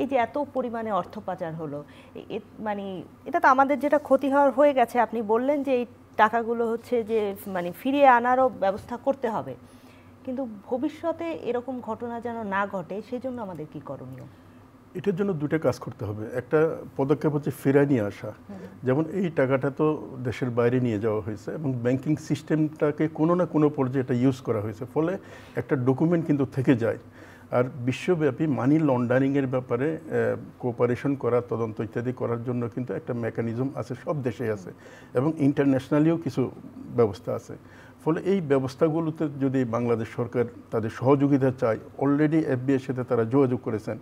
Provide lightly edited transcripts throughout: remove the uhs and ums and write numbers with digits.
এই যে এত পরিমাণে অর্থ পাচার হলো, মানে এটা তো আমাদের যেটা ক্ষতি হওয়ার হয়ে গেছে, আপনি বললেন যে এই টাকাগুলো হচ্ছে যে মানে ফিরিয়ে আনারও ব্যবস্থা করতে হবে, কিন্তু ভবিষ্যতে এরকম ঘটনা যেন না ঘটে সেজন্য আমাদের কি করণীয়? এটার জন্য দুটো কাজ করতে হবে। একটা পদক্ষেপ হচ্ছে ফেরায় নিয়ে আসা। যেমন এই টাকাটা তো দেশের বাইরে নিয়ে যাওয়া হয়েছে এবং ব্যাংকিং সিস্টেমটাকে কোনো না কোনো পর্যায়ে এটা ইউজ করা হয়েছে, ফলে একটা ডকুমেন্ট কিন্তু থেকে যায়। আর বিশ্বব্যাপী মানি লন্ডারিংয়ের ব্যাপারে কোঅপারেশন করা, তদন্ত ইত্যাদি করার জন্য কিন্তু একটা মেকানিজম আছে, সব দেশেই আছে, এবং ইন্টারন্যাশনালিও কিছু ব্যবস্থা আছে। ফলে এই ব্যবস্থাগুলোতে যদি বাংলাদেশ সরকার তাদের সহযোগিতা চায়, অলরেডি এফবিআইয়ের সাথে তারা যোগাযোগ করেছেন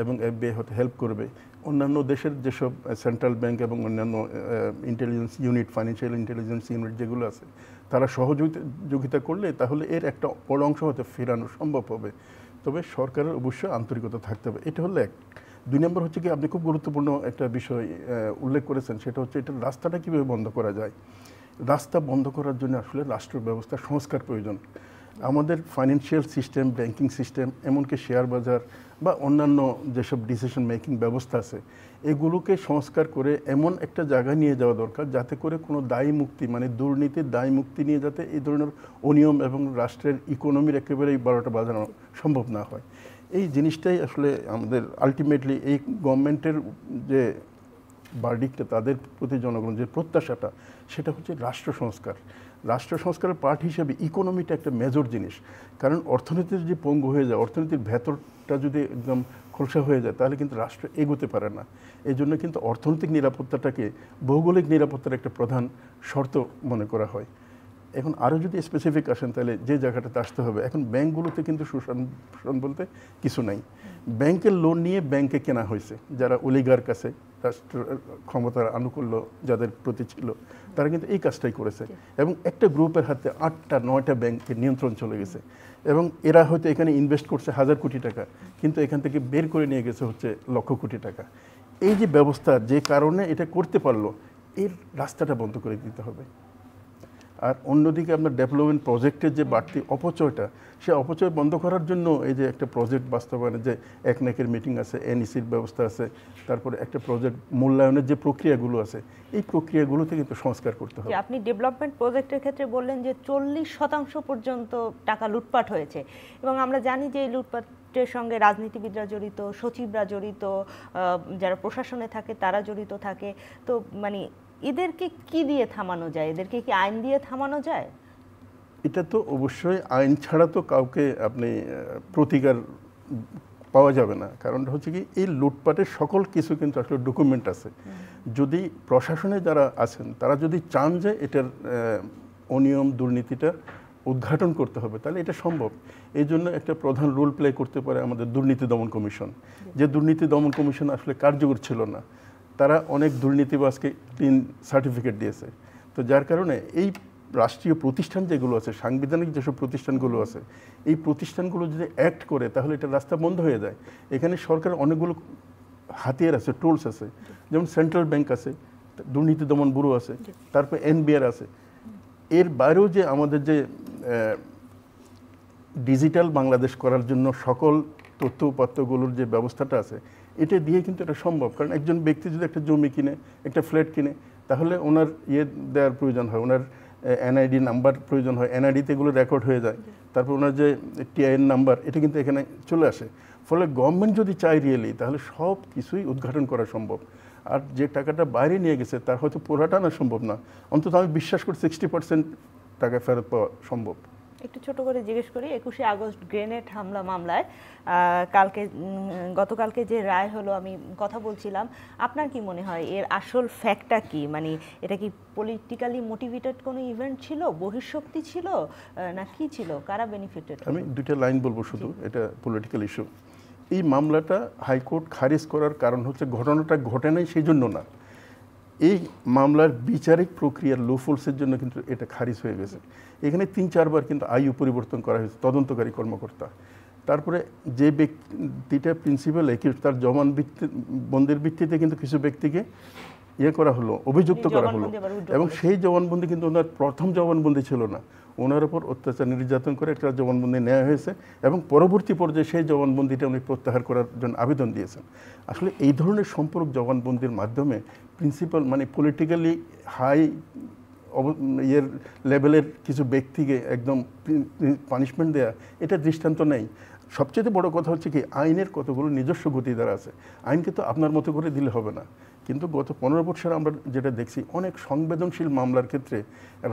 এবং এফবিআই হয়তো হেল্প করবে। অন্যান্য দেশের যেসব সেন্ট্রাল ব্যাংক এবং অন্যান্য intelligence unit, financial intelligence unit যেগুলো আছে, তারা সহযোগিতা করলে তাহলে এর একটা বড় অংশ হয়তো ফেরানো সম্ভব হবে। তবে সরকারের অবশ্যই আন্তরিকতা থাকতে হবে, এটা হলো এক। দুই নম্বর হচ্ছে কি, আপনি খুব গুরুত্বপূর্ণ একটা বিষয় উল্লেখ করেছেন, সেটা হচ্ছে এটার রাস্তাটা কীভাবে বন্ধ করা যায়। রাস্তা বন্ধ করার জন্য আসলে রাষ্ট্র ব্যবস্থা সংস্কার প্রয়োজন। আমাদের ফাইন্যান্সিয়াল সিস্টেম, ব্যাংকিং সিস্টেম, এমনকি শেয়ার বাজার বা অন্যান্য যেসব ডিসিশন মেকিং ব্যবস্থা আছে, এগুলোকে সংস্কার করে এমন একটা জায়গায় নিয়ে যাওয়া দরকার যাতে করে কোনো দায়ী মুক্তি, মানে দুর্নীতির দায়ী মুক্তি নিয়ে যাতে এই ধরনের অনিয়ম এবং রাষ্ট্রের ইকোনমির একেবারেই 12টা বাজানো সম্ভব না হয়। এই জিনিসটাই আসলে আমাদের আলটিমেটলি এই গভর্নমেন্টের যে ভার্ডিক্টটা, তাদের প্রতি জনগণের যে প্রত্যাশাটা, সেটা হচ্ছে রাষ্ট্র সংস্কার। রাষ্ট্র সংস্কারের পার্ট হিসেবে ইকোনমিটা একটা মেজর জিনিস। কারণ অর্থনীতি যদি পঙ্গু হয়ে যায়, অর্থনীতির ভেতরটা যদি একদম খোলসা হয়ে যায়, তাহলে কিন্তু রাষ্ট্র এগোতে পারে না। এই জন্য কিন্তু অর্থনৈতিক নিরাপত্তাটাকে ভৌগোলিক নিরাপত্তার একটা প্রধান শর্ত মনে করা হয়। এখন আরও যদি স্পেসিফিক আসেন, তাহলে যে জায়গাটাতে আসতে হবে, এখন ব্যাংকগুলোতে কিন্তু সুশাসন বলতে কিছু নাই। ব্যাংকের লোন নিয়ে ব্যাংকে কেনা হয়েছে, যারা অলিগার কাছে, রাষ্ট্র ক্ষমতার আনুকূল্য যাদের প্রতি ছিল, তারা কিন্তু এই কাজটাই করেছে। এবং একটা গ্রুপের হাতে 8টা 9টা ব্যাংকের নিয়ন্ত্রণ চলে গেছে, এবং এরা হয়তো এখানে ইনভেস্ট করছে 1000 কোটি টাকা, কিন্তু এখান থেকে বের করে নিয়ে গেছে হচ্ছে লক্ষ কোটি টাকা। এই যে ব্যবস্থা, যে কারণে এটা করতে পারলো, এর রাস্তাটা বন্ধ করে দিতে হবে। আর অন্যদিকে আপনার ডেভেলপমেন্ট প্রজেক্টের যে বাড়তি অপচয়টা, সে অপচয় বন্ধ করার জন্য এই যে একটা প্রজেক্ট বাস্তবায়নের যে একনেকের মিটিং আছে, এনইসির ব্যবস্থা আছে, তারপরে একটা প্রজেক্ট মূল্যায়নের যে প্রক্রিয়াগুলো আছে, এই প্রক্রিয়াগুলোতে কিন্তু সংস্কার করতে হবে। আপনি ডেভেলপমেন্ট প্রজেক্টের ক্ষেত্রে বললেন যে 40% পর্যন্ত টাকা লুটপাট হয়েছে, এবং আমরা জানি যে এই লুটপাটের সঙ্গে রাজনীতিবিদরা জড়িত, সচিবরা জড়িত, যারা প্রশাসনে থাকে তারা জড়িত থাকে। তো মানে এদেরকে কি দিয়ে থামানো যায়? এদেরকে কি আইন দিয়ে থামানো যায়? এটা তো অবশ্যই আইন ছাড়া তো কাউকে আপনি প্রতিকার পাওয়া যাবে না। কারণটা হচ্ছে কি, এই লুটপাটের সকল কিছু কিন্তু আসলে ডকুমেন্ট আছে। যদি প্রশাসনে যারা আছেন তারা যদি চান যে এটার অনিয়ম দুর্নীতিটা উদ্ঘাটন করতে হবে, তাহলে এটা সম্ভব। এই জন্য একটা প্রধান রোল প্লে করতে পারে আমাদের দুর্নীতি দমন কমিশন। যে দুর্নীতি দমন কমিশন আসলে কার্যকর ছিল না, তারা অনেক দুর্নীতিবাজকে ক্লিন সার্টিফিকেট দিয়েছে। তো যার কারণে এই রাষ্ট্রীয় প্রতিষ্ঠান যেগুলো আছে, সাংবিধানিক যেসব প্রতিষ্ঠানগুলো আছে, এই প্রতিষ্ঠানগুলো যদি অ্যাক্ট করে, তাহলে এটা রাস্তা বন্ধ হয়ে যায়। এখানে সরকারের অনেকগুলো হাতিয়ার আছে, টুলস আছে, যেমন সেন্ট্রাল ব্যাংক আছে, দুর্নীতি দমন ব্যুরো আছে, তারপর এনবিআর আছে। এর বাইরেও যে আমাদের যে ডিজিটাল বাংলাদেশ করার জন্য সকল তথ্য উপাত্তগুলোর যে ব্যবস্থাটা আছে, এটা দিয়ে কিন্তু এটা সম্ভব। কারণ একজন ব্যক্তি যদি একটা জমি কিনে, একটা ফ্ল্যাট কিনে, তাহলে ওনার দেওয়ার প্রয়োজন হয়, ওনার এনআইডি নাম্বার প্রয়োজন হয়, এনআইডিতে এগুলো রেকর্ড হয়ে যায়। তারপর ওনার যে টিআইএন নাম্বার, এটা কিন্তু এখানে চলে আসে। ফলে গভর্নমেন্ট যদি চায় রিয়েলি, তাহলে সব কিছুই উদ্ঘাটন করা সম্ভব। আর যে টাকাটা বাইরে নিয়ে গেছে তার হয়তো পুরোটা আনা সম্ভব না, অন্তত আমি বিশ্বাস করি 60% টাকা ফেরত পাওয়া সম্ভব। একটু ছোট করে জিজ্ঞেস করি, 21শে আগস্ট গ্রেনেড হামলা মামলায় গতকালকে যে রায় হলো, আমি কথা বলছিলাম, আপনার কি মনে হয় এর আসল ফ্যাক্টটা কি? মানে এটা কি পলিটিক্যালি মোটিভেটেড কোনো ইভেন্ট ছিল, বহিঃশক্তি ছিল, না কি ছিল, কারা বেনিফিটেড? আমি দুইটা লাইন বলবো শুধু, এটা পলিটিক্যাল ইস্যু। এই মামলাটা হাইকোর্ট খারিজ করার কারণ হচ্ছে ঘটনাটা ঘটে নাই সেই জন্য না, এই মামলার বিচারিক প্রক্রিয়ার লোফলসের জন্য কিন্তু এটা খারিজ হয়ে গেছে। এখানে 3-4 বার কিন্তু আয়ু পরিবর্তন করা হয়েছে তদন্তকারী কর্মকর্তা। তারপরে যে ব্যক্তিটা প্রিন্সিপাল একিউজ, তার জবানবন্দির ভিত্তিতে কিন্তু কিছু ব্যক্তিকে করা হলো, অভিযুক্ত করা হলো। এবং সেই জবানবন্দি কিন্তু ওনার প্রথম জবানবন্দি ছিল না, ওনার উপর অত্যাচার নির্যাতন করে একটা জবানবন্দি নেওয়া হয়েছে এবং পরবর্তী পর্যায়ে সেই জবানবন্দিটা উনি প্রত্যাহার করার জন্য আবেদন দিয়েছেন। আসলে এই ধরনের সম্পূরক জবানবন্দির মাধ্যমে প্রিন্সিপাল মানে পলিটিক্যালি হাই ইয়ের লেভেলের কিছু ব্যক্তিকে একদম পানিশমেন্ট দেয়া, এটা দৃষ্টান্ত নেই। সবচেয়ে বড় কথা হচ্ছে কি, আইনের কতগুলো নিজস্ব গতিধারা আছে। আইনকে তো আপনার মতো করে দিলে হবে না। কিন্তু গত 15 বছর আমরা যেটা দেখছি, অনেক সংবেদনশীল মামলার ক্ষেত্রে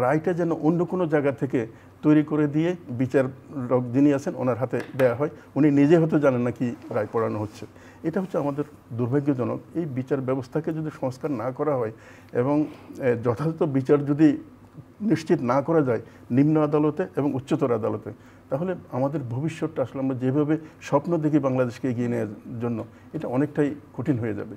রায়টা যেন অন্য কোনো জায়গা থেকে তৈরি করে দিয়ে বিচারক যিনি আছেন ওনার হাতে দেওয়া হয়, উনি নিজে হয়তো জানেন না কি রায় পড়ানো হচ্ছে। এটা হচ্ছে আমাদের দুর্ভাগ্যজনক। এই বিচার ব্যবস্থাকে যদি সংস্কার না করা হয় এবং যথাযথ বিচার যদি নিশ্চিত না করা যায় নিম্ন আদালতে এবং উচ্চতর আদালতে, তাহলে আমাদের ভবিষ্যৎটা আসলে আমরা যেভাবে স্বপ্ন দেখি বাংলাদেশকে এগিয়ে নেওয়ার জন্য, এটা অনেকটাই কঠিন হয়ে যাবে।